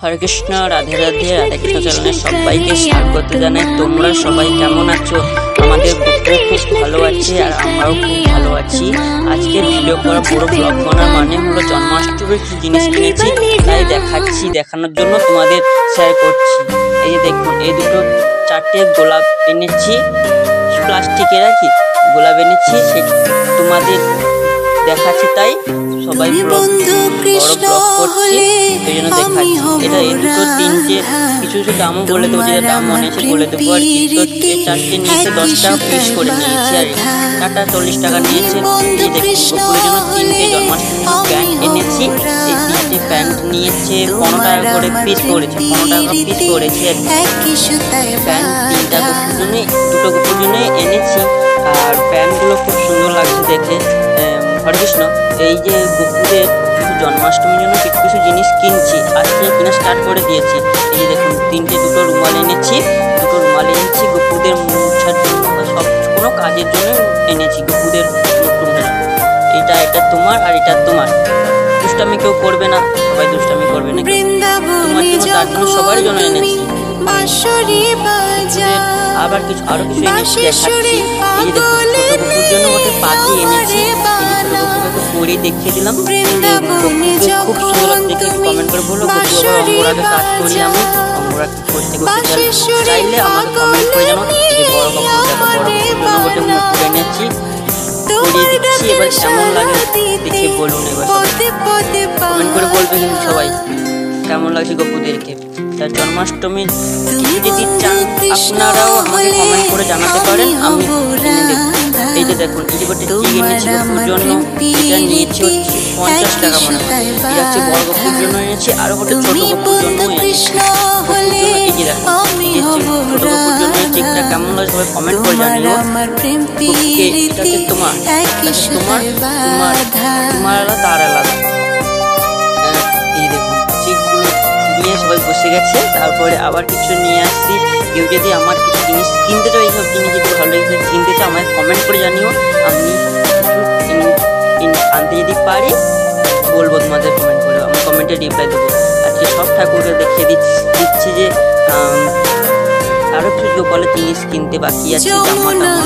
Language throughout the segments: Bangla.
হরে কৃষ্ণ, রাধে রাধে। রাধে কৃষ্ণ চ্যানেলে সবাইকে স্বাগত জানাই। তোমরা সবাই কেমন আছো? আমাদের গ্রুপে খুব ভালো আছে আর আমরাও খুব ভালো আছি। আজকে ভিডিও করা পুরো ব্লগ বানার মানে হলো জন্মাষ্টমীর কি জিনিস কিনেছি তাই দেখাচ্ছি, দেখানোর জন্য তোমাদের শেয়ার করছি। এই যে দেখুন, এই দুটো চারটে গোলাপ এনেছি, প্লাস্টিকের আর কি গোলাপ এনেছি, সে তোমাদের দেখাচ্ছি। তাই সবাই বড় ব্লগ করছে সেই জন্য দেখাচ্ছি। এটা এই দুটো তিনটে কিছু কিছু দামও বলে দেবো, যেটা দাম মনে আছে বলে দেবো আর কি। তো এই চারটে নিয়েছে 10 টাকা পিস করে নিয়েছি আর চারটা 40 টাকা নিয়েছে। এই দেখুন, গোপুরের জন্য তিনটে জন্মাষ্টমীর প্যান্ট এনেছি। এই তিনটে প্যান্ট নিয়েছে 15 টাকা করে পিস করেছে, 15 টাকা পিস করেছে আর প্যান্ট তিনটা গোপুর জন্য, দুটো গোপুর জন্য এনেছি। আর প্যান্টগুলো খুব সুন্দর লাগছে দেখে। হরে কৃষ্ণ। এই যে গোপুরের জন্মাষ্টমীর জন্য কিছু কিছু জিনিস কিনছি, আজকে কিনা স্টার্ট করে দিয়েছি। এই যে দেখুন, দুটো রুমাল এনেছি, গোপুদের মুছার জন্য বা সব কোনো কাজের জন্য এনেছি। গোপুদের এটা তোমার আর এটা তোমার। দুষ্টামি কেউ করবে না, সবাই দুষ্টামি করবে না, তোমার জন্য তার জন্য সবার জন্য এনেছি। আবার আরো কিছু এনেছি দেখাচ্ছি। এই যে দেখুন, ছোট গোপুর জন্য একটা পাখি এনেছি। পরে দেখিয়ে দিলাম, খুব সুন্দর দেখে কমেন্ট করে বলো। গোপু আবার অঙ্গরাগে কাজ করি আমি, অঙ্গরাগ করতে চাইলে আমাকে কমেন্ট করে জানো। যে বড় গোপুর জন্য গোটে মুকুট এনেছি, পরিয়ে দিচ্ছি। এবার কেমন লাগে দেখে বলুন, এবার কমেন্ট করে বলবে কিন্তু সবাই কেমন লাগছে গোপুদেরকে। তার জন্মাষ্টমীর যদি চান আপনারাও আমাকে কমেন্ট করে জানাতে পারেন, আমি কিনে দেব। এই যে দেখুন, এই যে গোটে চিক এনেছি গোপুর জন্য, এটা নিয়েছি হচ্ছে 50 টাকা মনে হয়। এটা হচ্ছে বড় গোপুর জন্য এনেছি, আরো গোটে ছোট গোপুর জন্য এনেছি। এই যে দেখুন, ছোট গোপুর জন্য চিকটা কেমন লাগে সবাই কমেন্ট করে জানিও। এটা হচ্ছে তোমার আলাদা, তার আলাদা। এই দেখুন, চিকগুলো নিয়ে সবাই বসে গেছে। তারপরে আবার কিছু নিয়ে আসছি। কেউ যদি আমার কিছু জিনিস কিনতে চাও, এইসব জিনিস যদি ভালো কিনতে চাও আমায় কমেন্ট করে জানিও। আমি কিছু আনতে যদি পারি বলবো তোমাদের, কমেন্ট করে আমি কমেন্টে রিপ্লাই দেবো। আজকে সব ঠাকুরকে দেখিয়ে দিচ্ছি যে আরো কিছু গোপালের জিনিস কিনতে বাকি আছে, জামা টামা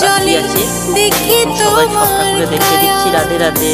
বাকি আছে। সবাই সব ঠাকুরকে দেখিয়ে দিচ্ছি। রাধে রাধে।